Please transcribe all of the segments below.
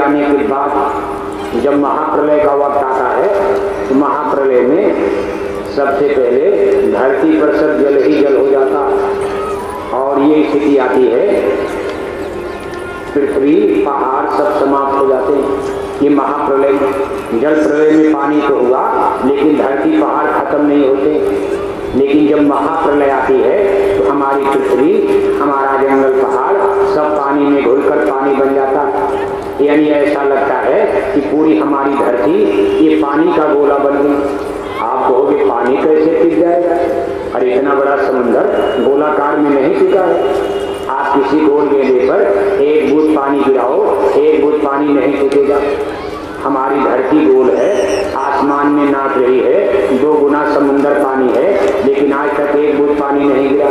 जाने के बाद जब महाप्रलय का वक्त आता है तो महाप्रलय में सबसे पहले धरती पर सब जल ही जल हो जाता और ये स्थिति आती है, पृथ्वी पहाड़ सब समाप्त हो जाते हैं। ये महाप्रलय, जल प्रलय में पानी तो हुआ लेकिन धरती पहाड़ खत्म नहीं होते। लेकिन जब महाप्रलय आती है तो हमारी पृथ्वी, हमारा जंगल, पहाड़ सब पानी में घुलकर पानी बन जाता। यानी ऐसा लगता है कि पूरी हमारी धरती ये पानी का गोला बन गई। आप कहोगे पानी कैसे टिक जाएगा? अरे इतना बड़ा समंदर गोलाकार में नहीं टिका है। आप किसी गोल गेंदे पर एक बूंद पानी गिराओ, एक बूंद पानी नहीं टिकेगा। हमारी धरती गोल है, आसमान में नाच रही है, 2 गुना समुंदर पानी है, लेकिन आज तक एक बूंद पानी नहीं गिरा।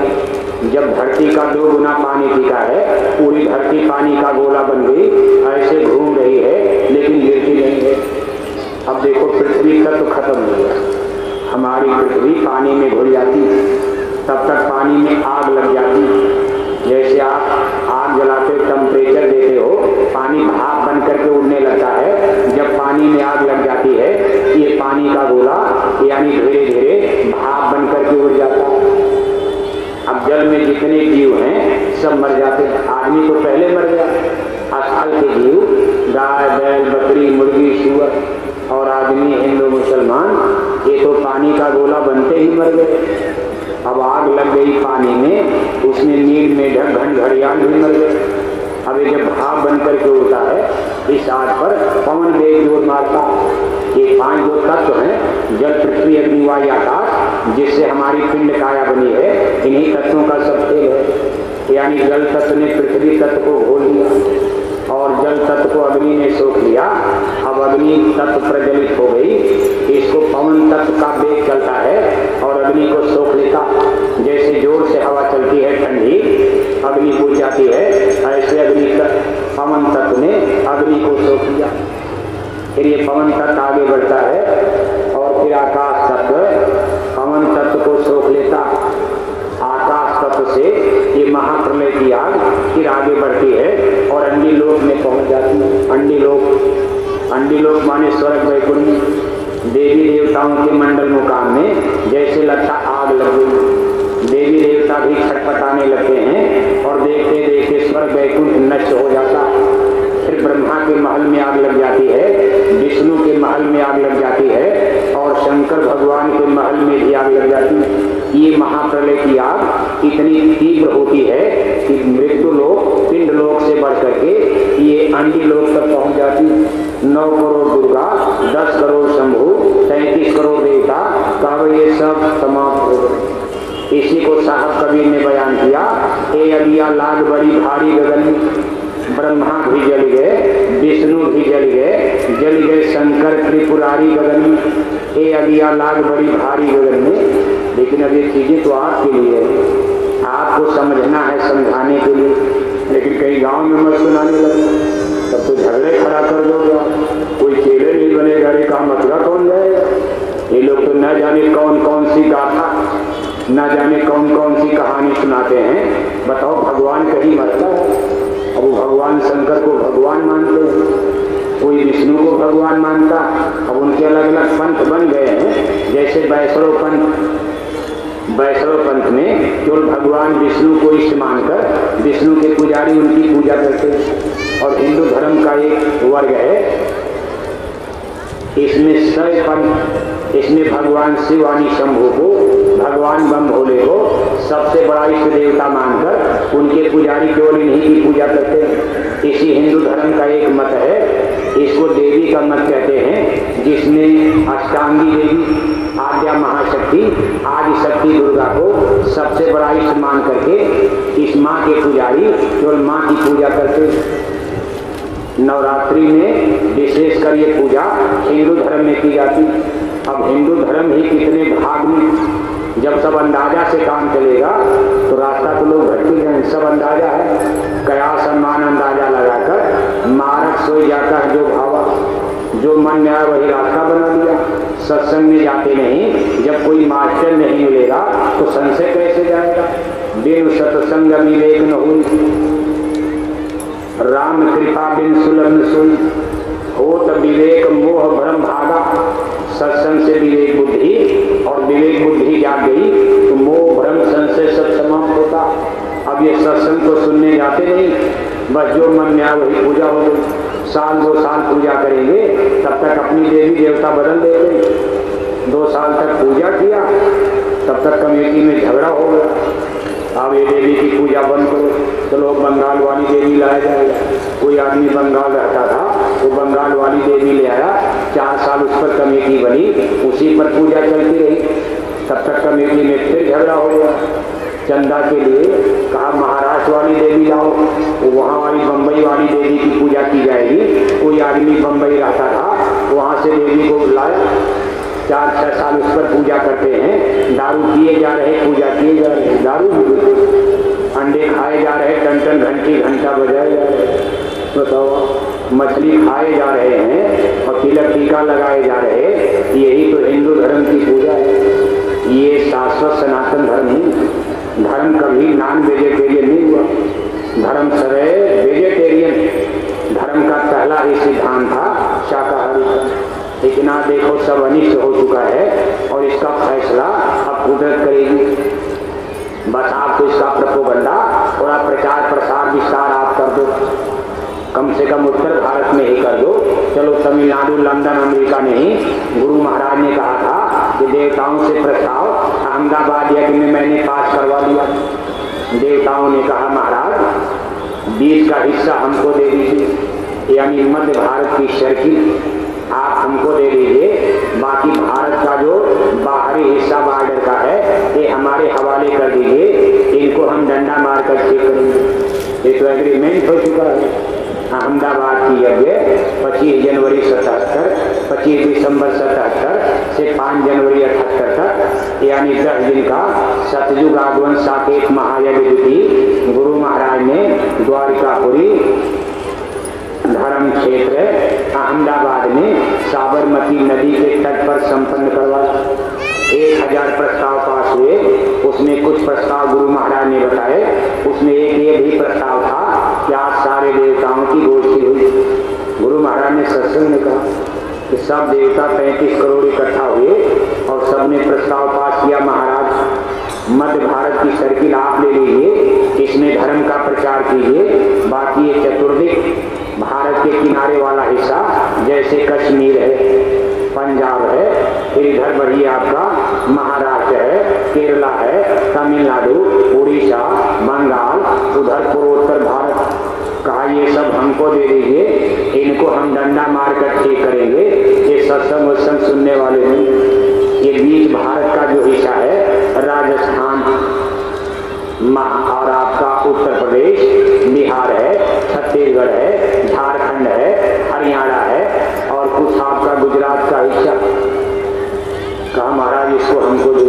जब धरती का 2 गुना पानी टिका है, पूरी धरती पानी का गोला बन गई, ऐसे घूम रही है लेकिन गिरती नहीं है। अब देखो पृथ्वी का तो खत्म हो गया, हमारी पृथ्वी पानी में घुल जाती, तब तक पानी में आग लग जाती। जैसे आप आग जलाते टेम्परेचर देते हो, पानी भाप बन करके उड़ने लगता है। जब पानी में आग लग जाती है ये पानी का गोला यानी धीरे धीरे भाप बन करके उड़ जाता है। अब जल में जितने जीव हैं सब मर जाते हैं। आदमी तो पहले मर गया, स्थल के जीव गाय, बैल, बकरी, मुर्गी, सूअर और आदमी, हिंदू, मुसलमान, ये तो पानी का गोला बनते ही मर गए। अब आग लग गई पानी में, उसमें नील, मेढक, घड़ियाल भी मर गए। अब ये जब भाप बन करके उड़ता है, इस आग पर पवन वेग जोर मारता। ये 5 जो तत्व हैं, जल, पृथ्वी, अग्नि, वायु, आकाश, जिससे हमारी पिंड काया बनी है, इन्हीं तत्वों का सब खेल है। यानी जल तत्व ने पृथ्वी तत्व को घोल दिया और जल तत्व को अग्नि ने सोख लिया। अब अग्नि तत्व प्रज्वलित हो गई, इसको पवन तत्व का वेग चलता है और अग्नि को सोख लेता। जैसे जोर से हवा चलती है ठंडी, अग्नि बुझ जाती है, ऐसे पवन तत्व ने अग्नि को सोख लिया। फिर ये पवन तत्व आगे बढ़ता है और फिर आकाश तत्व पवन तत्व को सोख लेता। आकाश तत्व से ये महाप्रलय की आग फिर आगे बढ़ती है और अंडी लोक में पहुंच जाती है। अंडी लोक माने स्वर्ग वैकुंठ में, देवी देवताओं के मंडल मुकाम में जैसे लगता आग लग गई। देवी देवता भी छटपटाने लगते हैं और देखते देखते स्वर्ग वैकुंठ नष्ट हो जाता। फिर ब्रह्मा के महल में आग लग जाती है, विष्णु के महल में आग लग जाती है और शंकर भगवान के महल में भी आग लग जाती है। ये महाप्रलय की आग इतनी तीव्र होती है कि मृत्यु लोक, पिंड लोक से बढ़ करके ये अंडी लोक तक पहुंच जाती। 9 करोड़ दुर्गा, 10 करोड़ शंभु, 33 करोड़ देवता, कब ये सब समाप्त हो गए। इसी को साहब कबीर ने बयान किया, ए अगिया लाग बड़ी भारी गगन में, ब्रह्मा भी जल गए, विष्णु भी जल गए शंकर त्रिपुरारी गगन में। ए अगिया लाग बड़ी भारी गगन में। लेकिन अब ये चीजें तो आपके लिए है, आपको समझना है, समझाने के लिए। लेकिन कई गांव में मत सुनाने लगे, तब तो झगड़े खड़ा कर दोगे। कोई चेले नहीं बनेगा, रे का मतलब कौन जाएगा। ये लोग तो न जाने कौन कौन सी गाथा, न जाने कौन कौन सी कहानी सुनाते हैं। बताओ भगवान कहीं मरता है? अब वो भगवान शंकर को भगवान मानते हैं, कोई विष्णु को भगवान मानता। अब उनके अलग अलग पंथ बन गए हैं। जैसे वैष्णव पंथ में केवल भगवान विष्णु को इष्ट मानकर विष्णु के पुजारी उनकी पूजा करते हैं। और हिंदू धर्म का एक वर्ग है, इसमें शैव पंथ, इसमें भगवान शिव यानी शंभु को, भगवान बम भोले को सबसे बड़ा इष्ट देवता मानकर उनके पुजारी केवल इन्हीं की पूजा करते हैं। इसी हिंदू धर्म का एक मत है, इसको देवी का मत कहते हैं, जिसमें अष्टांगी देवी, आद्या महाशक्ति, आदि शक्ति दुर्गा को सबसे बड़ा इष्ट मान करके इस माँ के पुजारी केवल माँ की पूजा करते हैं। नवरात्रि में विशेषकर ये पूजा हिंदू धर्म में की जाती। अब हिंदू धर्म ही कितने भाग में, जब सब अंदाजा से काम चलेगा तो रास्ता तो लोग भटक गए। सब अंदाजा है, कया सम्मान अंदाजा लगाकर मारक सोई जाता है जो भावा, जो मन में आया वही रास्ता बना लिया। सत्संग में जाते नहीं, जब कोई मास्टर नहीं मिलेगा तो संशय कैसे जाएगा। बिनु सत्संग विवेक न हुई। राम कृपा बिन सुलभ सुन, होत विवेक मोह भ्रम भागा। सत्संग से विवेक बुद्धि, और विवेक बुद्धि जाग गई तो मोह भ्रम संशय सब समाप्त होता। अब ये सत्संग तो सुनने जाते नहीं, बस जो मन में आया वही पूजा हो गई। साल 2 साल पूजा करेंगे, तब तक अपनी देवी देवता बदल देते। 2 साल तक पूजा किया, तब तक कमेटी में झगड़ा हो गया। अब ये देवी की पूजा बंद करो, चलो बंगाल वाली देवी लाया जाएगा। कोई आदमी बंगाल रहता था, वो बंगाल वाली देवी ले आया, 4 साल उस पर कमेटी बनी, उसी पर पूजा चलती रही। तब तक कमेटी में फिर झगड़ा हो गया। चंदा के लिए कहा महाराष्ट्र वाली देवी लाओ, तो वहाँ वाली बम्बई वाली देवी की पूजा की जाएगी। कोई आदमी बम्बई रहता था, वहाँ से देवी को बुलाया, 4-6 साल उस पर पूजा करते हैं। दारू किए जा रहे, पूजा किए जा रहे, दारू अंडे खाए जा रहे, टन घंटी घंटा बजाए जा रहे। बताओ, मछली खाए जा रहे हैं और तिलक टीका लगाए जा रहे, यही तो हिंदू धर्म की पूजा है। ये शाश्वत सनातन धर्म नहीं। धर्म कभी नॉन वेजिटेरियन नहीं हुआ, धर्म सदैव वेजिटेरियन। धर्म का पहला ही सिद्धांत था शाकाहारी का। लेकिन आज देखो सब अनिष्ट हो चुका है और इसका फैसला अब कुदरत करेगी। बस आप तो इसका प्रोपेगेंडा थोड़ा प्रचार प्रसार विस्तार आप कर दो, कम से कम उत्तर भारत में ही कर दो। चलो तमिलनाडु लंदन अमेरिका नहीं, गुरु महाराज ने कहा था कि देवताओं से प्रस्ताव अहमदाबाद यज्ञ में मैंने पास करवा दिया। देवताओं ने कहा महाराज 20 का हिस्सा हमको दे दीजिए, यानी मध्य भारत की सर्किल आप हमको दे दीजिए, बाकी भारत का जो बाहरी हिस्सा बॉर्डर का है ये हमारे हवाले कर दीजिए, इनको हम डंडा मारकर चेक करेंगे। ये तो एग्रीमेंट हो चुका है। अहमदाबाद की यज्ञ 25 जनवरी 77, 25 दिसंबर 77 से 5 जनवरी 78 तक, यानी 10 दिन का सतयुग आगमन साकेत महायज्ञ थी। गुरु महाराज ने द्वारिकापुरी धर्म क्षेत्र अहमदाबाद में साबरमती नदी के तट पर संपन्न करवाया। 1000 प्रस्ताव पास हुए, उसमें कुछ प्रस्ताव गुरु महाराज ने बताए। उसमें एक ये भी प्रस्ताव था कि आज सारे देवताओं की गोष्ठी हुई। गुरु महाराज ने सत्संग में कहा कि सब देवता 35 करोड़ इकट्ठा हुए और सबने प्रस्ताव पास किया, महाराज मध्य भारत की सर्किल आप ले लीजिए, इसमें धर्म का प्रचार कीजिए, बाकी ये चतुर्दिक भारत के किनारे वाला हिस्सा जैसे कश्मीर है, पंजाब है, फिर इधर बढ़िए आपका महाराष्ट्र है, केरला है, तमिलनाडु, उड़ीसा, बंगाल, उधर पूर्वोत्तर भारत, कहा ये सब हमको दे दीजिए, इनको हम डंडा मार कर ठीक करेंगे। ये सत्संग वत्संग सुनने वाले नहीं। ये बीच भारत का जो हिस्सा है राजस्थान और आपका उत्तर प्रदेश, बिहार है, छत्तीसगढ़ है, झारखंड है, हरियाणा है और कुछ आपका गुजरात का हिस्सा। कहा महाराज इसको हमको दे,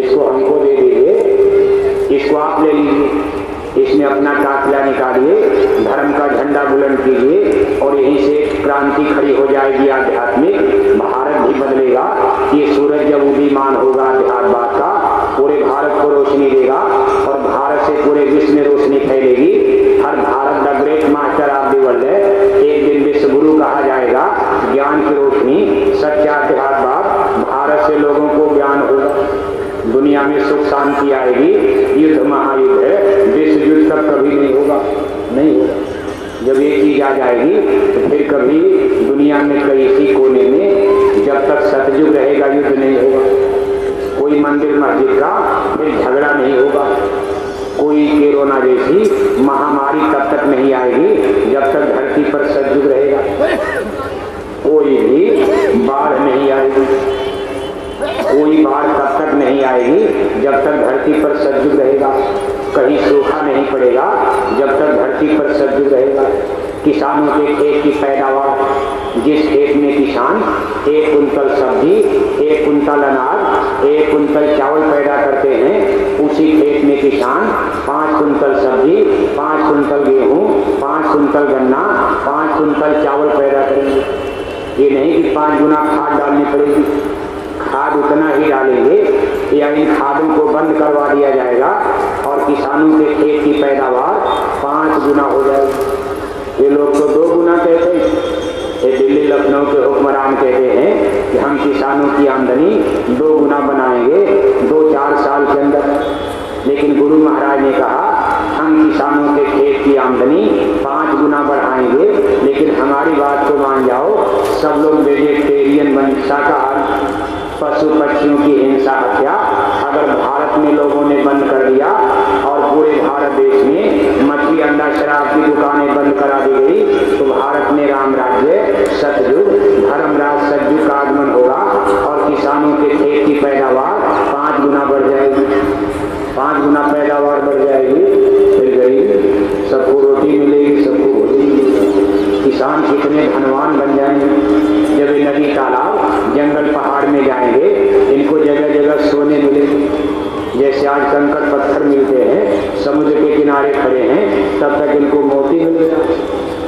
इसको हमको दे दीजिए, इसको आप ले लीजिए, इसमें अपना काफिला निकालिए, धर्म का झंडा बुलंद कीजिए और यहीं से क्रांति खड़ी हो जाएगी आध्यात्मिक। भारत भी बदलेगा। ये सूरज जब उदीयमान होगा अध्यात्मवाद का, पूरे भारत को रोशनी देगा और भारत से पूरे विश्व में रोशनी फैलेगी। हर Bharat the great master of the world है। एक दिन विश्व गुरु कहा जाएगा। ज्ञान की रोशनी, सच्चा अध्यात्मवाद, भारत से लोगों को ज्ञान होगा, दुनिया में सुख शांति आएगी। युद्ध महायुद्ध है, विश्व युद्ध तक कभी नहीं होगा, नहीं होगा। जब ये चीज आ जाएगी तो फिर कभी दुनिया में कई इसी कोने में जब तक सतयुग रहेगा युद्ध नहीं होगा। कोई मंदिर मस्जिद का फिर झगड़ा नहीं होगा। कोई कोरोना जैसी महामारी तब तक नहीं आएगी जब तक धरती पर सतयुग रहेगा। कोई भी बाढ़ नहीं आएगी, कोई बाढ़ तब तक नहीं आएगी जब तक धरती पर सतयुग रहेगा। कहीं सूखा नहीं पड़ेगा जब तक धरती पर सतयुग रहेगा। किसानों के खेत की पैदावार, जिस खेत में किसान 1 कुंतल सब्जी, 1 कुंतल अनाज, 1 कुंतल चावल पैदा करते हैं, उसी खेत में किसान 5 कुंतल सब्जी, 5 कुंतल गेहूँ, 5 कुंतल गन्ना, 5 कुंतल चावल पैदा करेंगे। ये नहीं कि 5 गुना खाद डालनी पड़ेगी। खाद उतना ही डालेंगे या इन खादों को बंद करवा दिया जाएगा और किसानों के खेत की पैदावार 5 गुना हो जाएगी। ये लोग तो 2 गुना कहते हैं। ये दिल्ली लखनऊ के हुक्मरान कहते हैं कि हम किसानों की आमदनी 2 गुना बनाएंगे 2-4 साल के अंदर। लेकिन गुरु महाराज ने कहा हम किसानों के खेत की आमदनी 5 गुना बढ़ाएंगे, लेकिन हमारी बात को मान जाओ, सब लोग वेजिटेरियन बन, शाकाहारी, पशु पक्षियों की हिंसा हत्या अगर भारत में लोगों ने बंद कर दिया और पूरे भारत देश में मछली अंडा शराब की दुकानें बंद करा दी गई तो भारत में राम राज्य सतयुग धर्मराज सतयुग का आगमन होगा और किसानों के खेत की पैदावार 5 गुना बढ़ जाएगी। 5 गुना पैदावार बढ़ जाएगी, फिर गरीब सबको रोटी मिलेगी, सबको किसान कितने धनवान बन जाएंगे। जब ये नदी तालाब जंगल पहाड़ में जाएंगे इनको जगह जगह सोने मिलेंगे। जैसे आज कंकड़ पत्थर मिलते हैं, समुद्र के किनारे खड़े हैं तब तक इनको मोती मिल गया,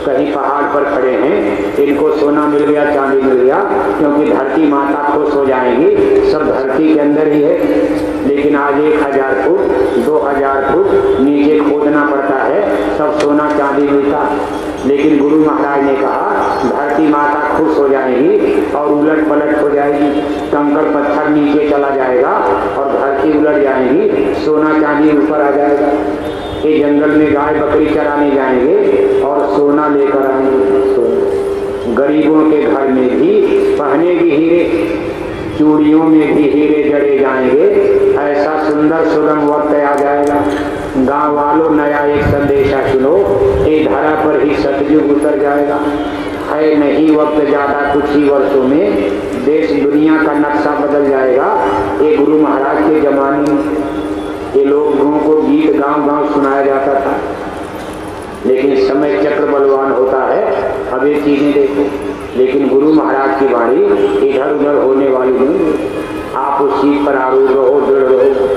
कहीं पहाड़ पर खड़े हैं इनको सोना मिल गया, चांदी मिल गया, क्योंकि धरती माता खुश हो जाएंगी, सब धरती के अंदर ही है। लेकिन आज 1000 फुट 2000 फुट नीचे खोदना पड़ता है तब सोना चांदी मिलता। लेकिन गुरु महाराज ने कहा धरती माता खुश हो जाएगी और उलट पलट हो जाएगी, कंकड़ पत्थर नीचे चला जाएगा और धरती उलट जाएगी, सोना चांदी ऊपर आ जाएगा। ये जंगल में गाय बकरी चराने जाएंगे और सोना लेकर आएंगे। गरीबों के घर में भी पहनेगी हीरे, चूड़ियों में भी हीरे जड़े जाएंगे। ऐसा सुंदर सुगम वक्त आ जाएगा। गांव वालों नया एक संदेशा सुनो, ये धरा पर ही सतयुग उतर जाएगा। है नहीं वक्त ज्यादा, कुछ ही वर्षों में देश दुनिया का नक्शा बदल जाएगा। ये गुरु महाराज के जमाने में ये लोगों को गीत गांव गांव सुनाया जाता था, लेकिन समय चक्र बलवान होता है। अब ये चीजें देखो, लेकिन गुरु महाराज की वाणी इधर उधर होने वाली नहीं। आप उस चीज पर आरूढ़ रहो, दृढ़ रहो,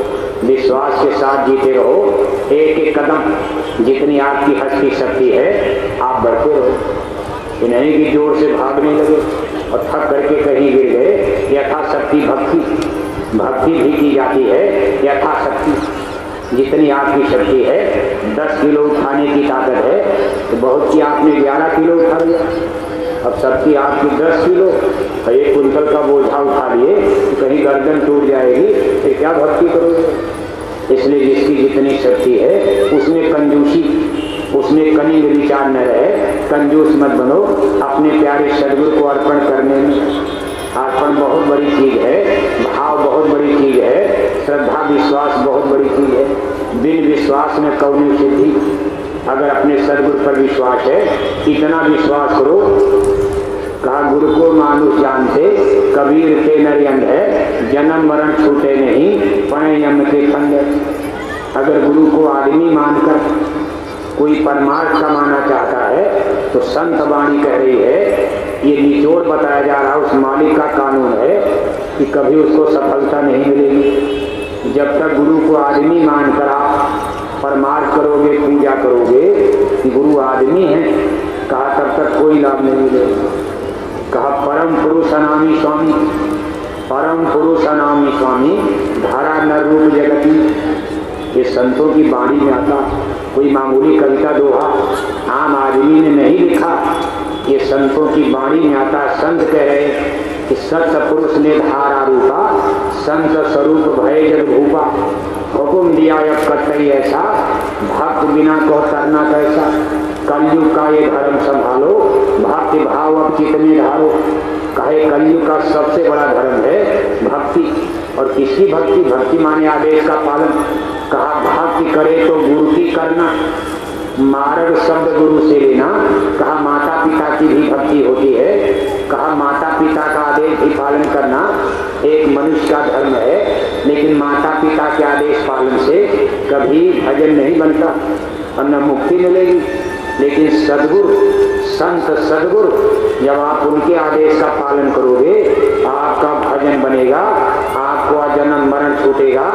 विश्वास के साथ जीते रहो। एक एक कदम जितनी आपकी हस्ती शक्ति है आप बढ़ते रहो। ये नहीं कि जोर से भागने लगे और थक करके कहीं गिर गए। यथाशक्ति भक्ति भी की जाती है। यथाशक्ति जितनी आपकी शक्ति है, 10 किलो उठाने की ताकत है तो बहुत की आपने 11 किलो उठा लिया। अब सबकी आपकी 10 किलो, 1 कुंटल का बोझा उठा लिए तो कहीं गर्दन टूट जाएगी, तो क्या भक्ति करोगे। इसलिए जिसकी जितनी शक्ति है उसमें कंजूसी, उसमें कनिंग विचार न रहे। कंजूस मत बनो। अपने प्यारे सदगुरु को अर्पण करने में अर्पण बहुत बड़ी चीज है, भाव बहुत बड़ी चीज है, श्रद्धा विश्वास बहुत बड़ी चीज है। बिन विश्वास में कौनी सिद्धि। अगर अपने सदगुरु पर विश्वास है, इतना विश्वास करो। कहा गुरु को मानुष जानते, कबीर के नर अंग है, जन्म मरण छूटे नहीं, पणे यम के फंद। अगर गुरु को आदमी मानकर कोई परमार्थ कमाना चाहता है तो संत वाणी कह रही है, ये निचोड़ बताया जा रहा उस मालिक का कानून है कि कभी उसको सफलता नहीं मिलेगी। जब तक गुरु को आदमी मानकर आप परमार्थ करोगे, पूजा करोगे कि गुरु आदमी है, कहा तब तक कोई लाभ नहीं मिलेगा। कहा परम पुरुष अनामी स्वामी, परम पुरुष अनामी स्वामी, धारा न रूप जगती। ये संतों की वाणी में आता, कोई मामूली कविता दोहा आम आदमी ने नहीं लिखा, ये संतों की वाणी में आता। संत कह रहे कि सत पुरुष ने धारा रूपा, संत स्वरूप भय जग भूपा। हुकुम दिया अब कतई ऐसा, भक्त बिना को करना कैसा। कलयुग का ये धर्म संभालो, भक्ति भाव अब कितने धारो। कहे कलयुग का सबसे बड़ा धर्म है भक्ति। और किसकी भक्ति? भक्ति माने आदेश का पालन। कहा भक्ति करे तो गुरु की करना, मार्ग शब्द गुरु से लेना। कहा माता पिता की भी भक्ति होती है। कहा माता पिता का आदेश भी पालन करना एक मनुष्य का धर्म है, लेकिन माता पिता के आदेश पालन से कभी भजन नहीं बनता और न मुक्ति मिलेगी। लेकिन सदगुरु, संत सदगुरु, जब आप उनके आदेश का पालन करोगे आपका भजन बनेगा, आपको जन्म मरण छूटेगा,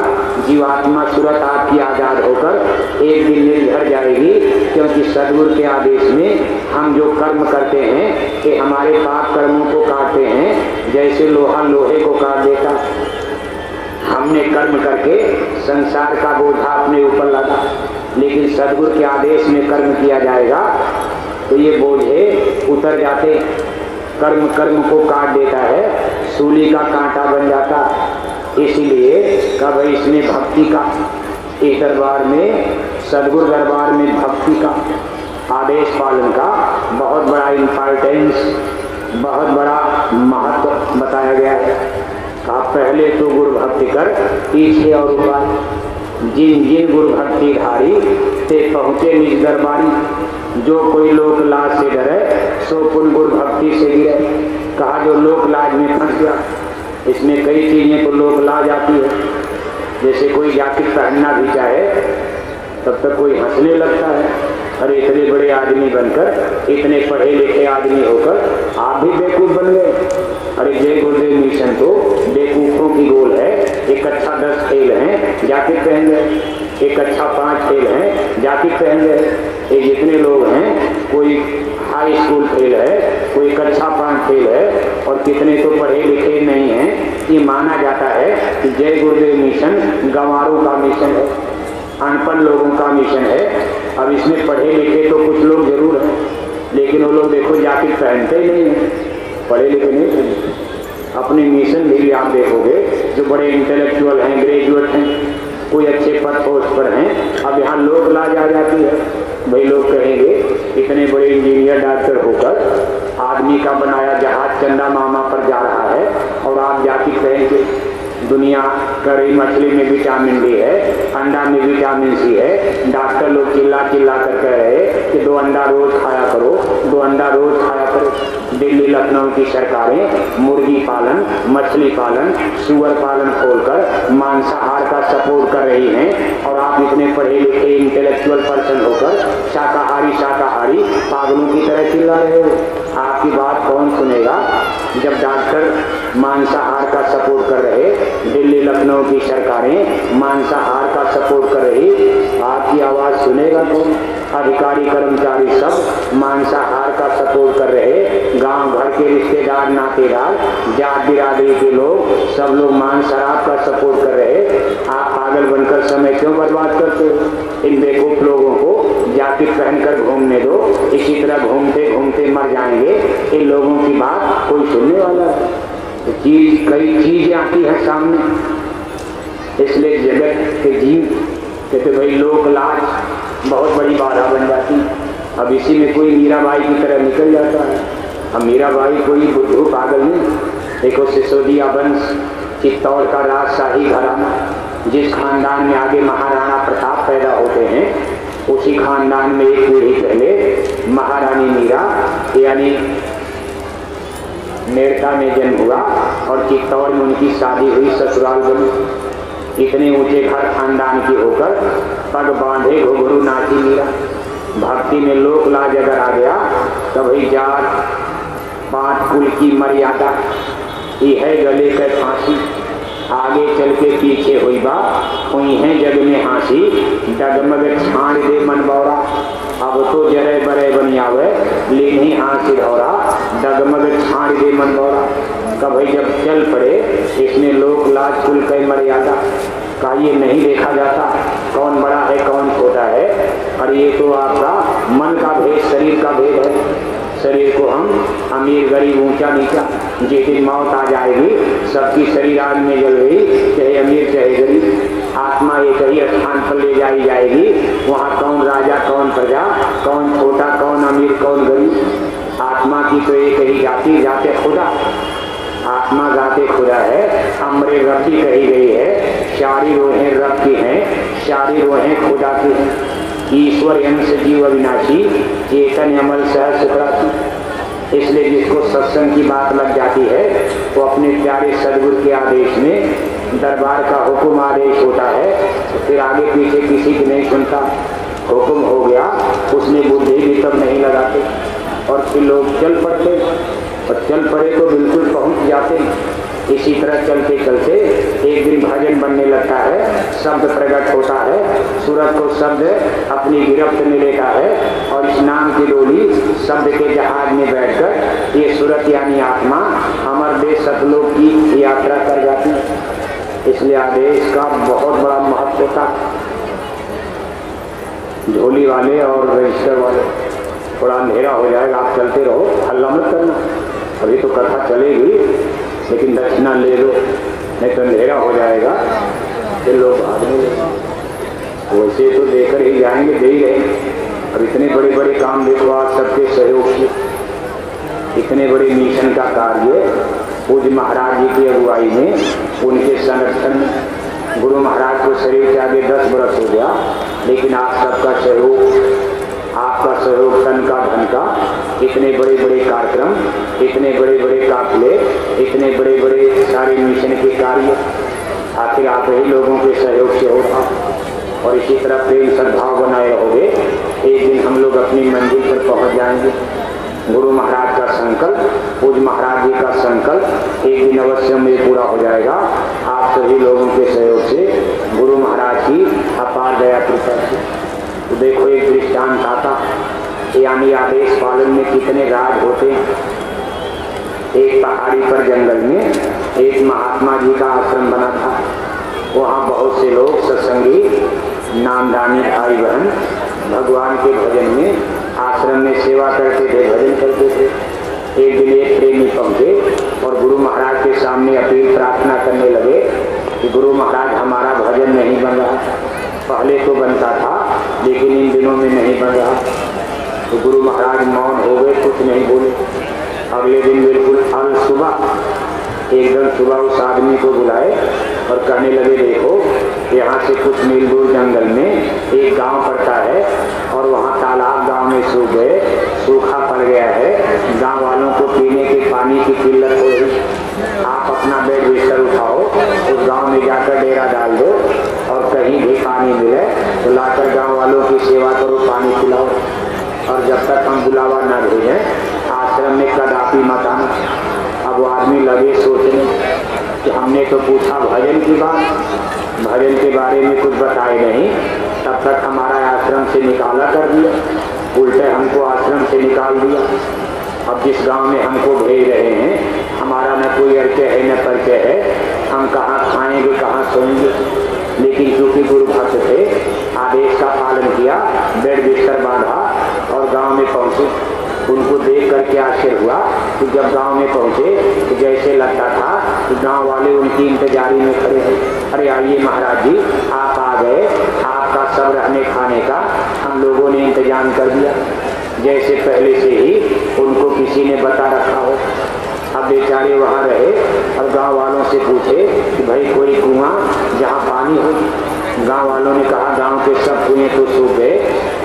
जीवात्मा सूरत आपकी आजाद होकर एक दिन निर्झर जाएगी। क्योंकि सदगुरु के आदेश में हम जो कर्म करते हैं कि हमारे पाप कर्मों को काटते हैं, जैसे लोहा लोहे को काट देता। हमने कर्म करके संसार का बोझा अपने ऊपर लगा, लेकिन सदगुरु के आदेश में कर्म किया जाएगा तो ये बोझे उतर जाते। कर्म कर्म को काट देता है, सूली का कांटा बन जाता। इसीलिए कब इसमें भक्ति का, इस दरबार में, सदगुरु दरबार में भक्ति का, आदेश पालन का बहुत बड़ा इम्पोर्टेंस, बहुत बड़ा महत्व बताया गया है। आप पहले तो गुरु भक्ति कर, पीछे और उपाय। जिन जिन गुरु भक्ति धारी ते पहुँचे निज दरबारी। जो कोई लोक लाज से डरे सो पुन गुरु भक्ति से गिरे। कहा जो लोक लाज में फंस गया। इसमें कई चीजें तो लोक लाज आती है। जैसे कोई जैकेट पहनना भी चाहे तब तक कोई हंसने लगता है, अरे इतने बड़े आदमी बनकर, इतने पढ़े लिखे आदमी होकर आप भी बेवकूफ बन गए। अरे जय गुरुदेव मिशन तो बेवकूफों की गोल है। एक अच्छा 10 फेल हैं जैकेट पहन गए, एक अच्छा 5 फेल हैं जैकेट पहन गए। ये जितने लोग हैं, कोई हाई स्कूल फेल है, कोई कक्षा 5 फेल है, और कितने तो पढ़े लिखे नहीं हैं। ये माना जाता है कि जय गुरुदेव मिशन गंवारों का मिशन है, अनपढ़ लोगों का मिशन है। अब इसमें पढ़े लिखे तो कुछ लोग जरूर हैं, लेकिन वो लोग देखो जैकेट पहनते ही नहीं हैं, पढ़े लिखे नहीं पहनते। अपने मिशन भी आप देखोगे जो बड़े इंटेलेक्चुअल हैं, ग्रेजुएट हैं, कोई अच्छे पद पोस्ट पर हैं, अब यहाँ लोक लाज आ जाती है। भाई लोग कहेंगे इतने बड़े इंजीनियर डॉक्टर होकर आदमी का बनाया जहाज चंदा मामा पर जा रहा है और आप जैकेट पहन के। दुनिया कड़ी मछली में विटामिन डी है, अंडा में विटामिन सी है। डॉक्टर लोग चिल्ला चिल्ला कर कह रहे कि 2 अंडा रोज खाया करो, 2 अंडा रोज खाया करो। दिल्ली लखनऊ की सरकारें मुर्गी पालन, मछली पालन, सुअर पालन खोलकर मांसाहार का सपोर्ट कर रही हैं, और आप इतने पढ़े लिखे इंटेलेक्चुअल पर्सन होकर शाकाहारी शाकाहारी पागलों की तरह चिल्ला रहे हो। आपकी बात कौन सुनेगा? जब डॉक्टर मांसाहार का सपोर्ट कर रहे, दिल्ली लखनऊ की सरकारें मांसाहार का सपोर्ट कर रही, आपकी आवाज सुनेगा कौन? अधिकारी कर्मचारी सब मांसाहार का सपोर्ट कर रहे, गांव भर के रिश्तेदार नातेदार जात बिरादरी के लोग सब लोग मांस शराब का सपोर्ट कर रहे। आप पागल बनकर समय क्यों बर्बाद करते हो? इन बेवकूफ लोगों को जैकेट पहनकर घूमने दो, इसी तरह घूमते घूमते मर जाएंगे। इन लोगों की बात कोई सुनने वाला है? तो कई चीजें आती है सामने, इसलिए जगत के जीव कहते भाई लोक लाज बहुत बड़ी बाधा बन जाती। अब इसी में कोई मीराबाई की तरह निकल जाता है। अब मीराबाई कोई बुद्धू पागल नहीं। देखो सिसोदिया वंश, चित्तौड़ का राजशाही घराना, जिस खानदान में आगे महाराणा प्रताप पैदा होते हैं, उसी खानदान में एक पीढ़ी पहले महारानी मीरा यानी मेड़ता में जन्म हुआ और चित्तौड़ में उनकी शादी हुई, ससुराल बनी। इतने ऊंचे घर खानदान की होकर पग बांधे घुघरू नाची मीरा। भक्ति में लोक लाज अगर आ गया तो भाई जात पात कुल की मर्यादा ये है गले के फांसी। आगे चल के पीछे हुई बा हुई है जग में हांसी, डगमग छाड़ दे मन बौरा। अब तो जरे बरे बनियावे लेन ही हांसी धौरा, डगमग छाड़ दे मन बौरा। कभी जब चल पड़े इसमें लोक लाज कुल कई मर्यादा का ये नहीं देखा जाता कौन बड़ा है कौन छोटा है। और ये तो आपका मन का भेद, शरीर का भेद है। शरीर को हम अमीर गरीब ऊंचा नीचा, जिस दिन मौत आ जाएगी सबकी शरीर आग में जल गई, चाहे अमीर चाहे गरीब। आत्मा एक ही स्थान पर ले जाई जाएगी, वहाँ कौन राजा कौन प्रजा, कौन छोटा कौन अमीर कौन गरीब। आत्मा की तो एक ही जाति, जाते खुदा। आत्मा जाते खुदा है, अमरे रब की कही गई है। सारी रोहें रब की हैं, सारी रोहें खुदा की हैं। ईश्वर अंश जीव अविनाशी, चेतन अमल सहज सुखरासी। इसलिए जिसको सत्संग की बात लग जाती है वो अपने प्यारे सदगुरु के आदेश में, दरबार का हुक्म आदेश होता है, फिर आगे पीछे किसी की नहीं सुनता। हुक्म हो गया उसमें बुद्धि भी तब नहीं लगाते और फिर लोग चल पड़ते, और चल पड़े तो बिल्कुल पहुंच जाते। इसी तरह चलते चलते एक दिन भजन बनने लगता है, शब्द प्रकट होता है, सूरत को शब्द अपनी गिरफ्त में लेता है, और इस नाम की डोली शब्द के जहाज में बैठकर ये सूरत यानी आत्मा अमर देश सतलोक की यात्रा कर जाती है। इसलिए आदेश का बहुत बड़ा महत्व था। झोली वाले और रजिस्टर वाले थोड़ा अंधेरा हो जाएगा, आप चलते रहो, हल्ला मत करना, अभी तो कथा चलेगी, लेकिन दक्षिणा ले लो, नहीं तो अंधेरा हो जाएगा, फिर लोग भागेंगे। वैसे तो देकर ही जाएंगे, दे ही रहेंगे। अब इतने बड़े बड़े काम देखो आज सबके सहयोग से, इतने बड़े मिशन का कार्य पूज्य महाराज जी की अगुवाई में, उनके संरक्षण में। गुरु महाराज को शरीर के आगे 10 बरस हो गया, लेकिन आप सबका सहयोग, आपका सहयोग तन का धन का, इतने बड़े बड़े कार्यक्रम, इतने बड़े बड़े काफिले, इतने बड़े बड़े सारे मिशन के कार्य आखिर आप ही लोगों के सहयोग से होगा। और इसी तरह प्रेम सद्भाव बनाए रहोगे, एक दिन हम लोग अपनी मंजिल पर पहुंच जाएंगे। गुरु महाराज का संकल्प, पूज्य महाराज जी का संकल्प एक दिन अवश्य में पूरा हो जाएगा, आप सभी लोगों के सहयोग से, गुरु महाराज की अपार दया कृपा से। तो देखो एक दृष्टांत आता, यानी आदेश पालन में कितने राज होते हैं। एक पहाड़ी पर जंगल में एक महात्मा जी का आश्रम बना था। वहाँ बहुत से लोग सत्संगी, नामदानी भाई बहन भगवान के भजन में आश्रम में सेवा करते थे, भजन करते थे। एक दिन एक प्रेमी पहुंचे और गुरु महाराज के सामने अपील प्रार्थना करने लगे कि गुरु महाराज हमारा भजन नहीं बन रहा, पहले तो बनता था लेकिन इन दिनों में नहीं बन रहा। तो गुरु महाराज मौन हो गए, कुछ नहीं बोले। अगले दिन बिल्कुल अल सुबह एकदम सुबह उस आदमी को बुलाए और कहने लगे देखो यहाँ से कुछ मील दूर जंगल में एक गांव पड़ता है और वहाँ तालाब गांव में सूख गए, सूखा पड़ गया है, गांव वालों को पीने के पानी की किल्लत हो रही। आप अपना बेड बिस्तर उठाओ, उस गांव में जाकर डेरा डाल दो और कहीं भी पानी मिले तो लाकर गांव वालों की सेवा करो, पानी पिलाओ। और जब तक हम बुलावा न भेजें आश्रम में कदापि मत आना। अब वो आदमी लगे सोचने कि हमने तो पूछा भजन की बात, भजन के बारे में कुछ बताए नहीं, तब तक हमारा आश्रम से निकाला कर दिया, उल्टे हमको आश्रम से निकाल दिया। अब जिस गांव में हमको भेज रहे हैं हमारा न कोई अर्चय है न परिचय है, हम कहाँ खाएंगे कहाँ सोएंगे। लेकिन चूंकि गुरु भक्त थे, आदेश का पालन किया, बेड बिस्तर बांधा और गांव में पहुंचे। उनको देख करके आश्चर्य हुआ कि जब गांव में पहुंचे तो जैसे लगता था कि गांव वाले उनकी इंतजारी में खड़े हैं। अरे आइए महाराज जी, आप आ गए, आपका सब रहने खाने का हम लोगों ने इंतजाम कर दिया, जैसे पहले से ही उनको किसी ने बता रखा हो। अब बेचारे वहाँ रहे और गांव वालों से पूछे कि भाई कोई कुआं जहाँ पानी हो। गांव वालों ने कहा गांव के सब कुएं तो सूख गए,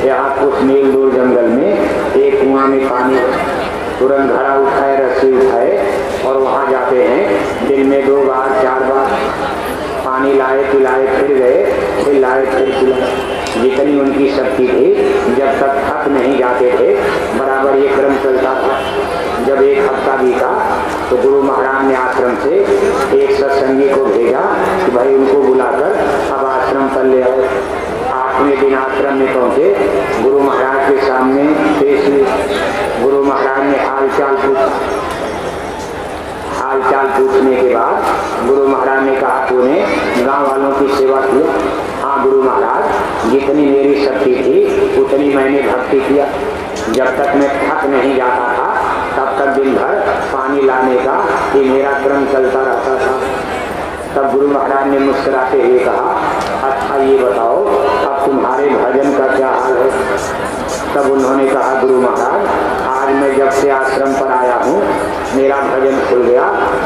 यहाँ कुछ मील दूर जंगल में एक कुआं में पानी हो। तुरंत घड़ा उठाए, रस्सी उठाए और वहाँ जाते हैं। दिन में 2 बार 4 बार पानी लाए, पिलाए, फिर गए, फिर लाए, फिर पिलाए। जितनी उनकी शक्ति थी, जब तक थक नहीं जाते थे बराबर ये क्रम चलता था। जब एक हफ्ता बीता तो गुरु महाराज ने आश्रम से एक सत्संगी को भेजा कि भाई उनको बुलाकर अब आश्रम पर ले आओ। 8वें दिन आश्रम में पहुंचे, गुरु महाराज के सामने पेश हुए। गुरु महाराज ने हालचाल पूछा। हालचाल पूछने के बाद गुरु महाराज ने कहा तूने गांव वालों की सेवा की? हाँ गुरु महाराज, जितनी मेरी शक्ति थी उतनी मैंने भक्ति किया। जब तक मैं थक नहीं जाता था तब तक दिन भर पानी लाने का ये मेरा क्रम चलता रहता था। तब गुरु महाराज ने मुस्कुराते हुए कहा अच्छा ये बताओ अब तुम्हारे भजन का क्या हाल है? तब उन्होंने कहा गुरु महाराज, आज मैं जब से आश्रम पर आया हूँ मेरा भजन खुल गया।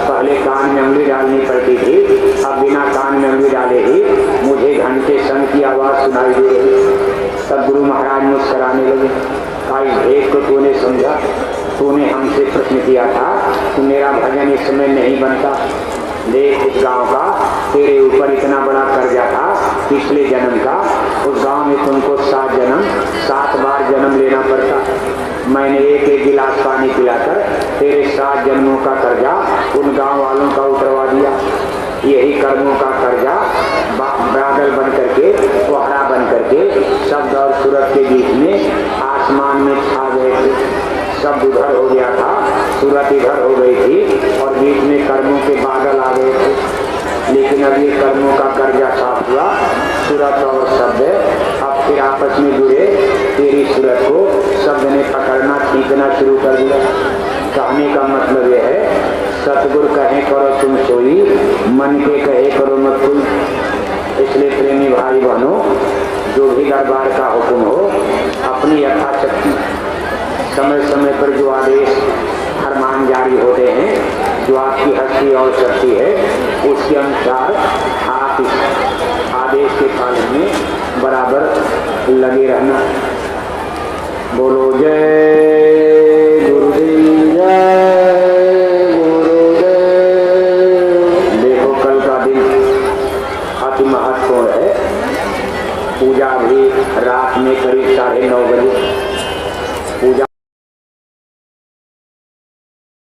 पहले कान में उंगली डालनी पड़ती थी, अब बिना कान में उंगली डाले ही मुझे घंटे संग की आवाज़ सुनाई दे रही। तब गुरु महाराज मुस्कुराने लगे। कहा इस भेद को तूने समझा? तूने हमसे प्रश्न किया था कि मेरा भजन इस समय नहीं बनता। देख उस गांव का तेरे ऊपर इतना बड़ा कर्जा था पिछले जन्म का, उस गांव में तुमको 7 बार जन्म लेना पड़ता। मैंने एक गिलास पानी पिलाकर तेरे 7 जन्मों का कर्जा उन गांव वालों का उतरवा दिया। यही कर्मों का कर्जा बादल बन करके, कोहरा बन करके शब्द और सूरत के बीच में आसमान में छा गए थे। शब्द उधर हो गया था, सूरत इधर हो गई थी और बीच में कर्मों के बादल आ गए थे। लेकिन अब ये कर्मों का कर्जा साफ हुआ, सूरत और शब्द अब फिर आपस में जुड़े तेरी सूरत को शब्द ने पकड़ना खींचना शुरू कर दिया। कहने का मतलब यह है, सतगुरु कहे करो तुम सोई, मन के कहे करो मत कोई। इसलिए प्रेमी भाई बहनों, जो भी दरबार का हुक्म हो, अपनी यथाशक्ति समय समय पर जो आदेश फरमान जारी होते हैं, जो आपकी हस्ती और शक्ति है, उसके अनुसार आप इस आदेश के पालन में बराबर लगे रहना। बोलो जय गुरुदेव, जय गुरुदेव। देखो कल का दिन अति महत्वपूर्ण है। पूजा भी रात में करीब 9:30 बजे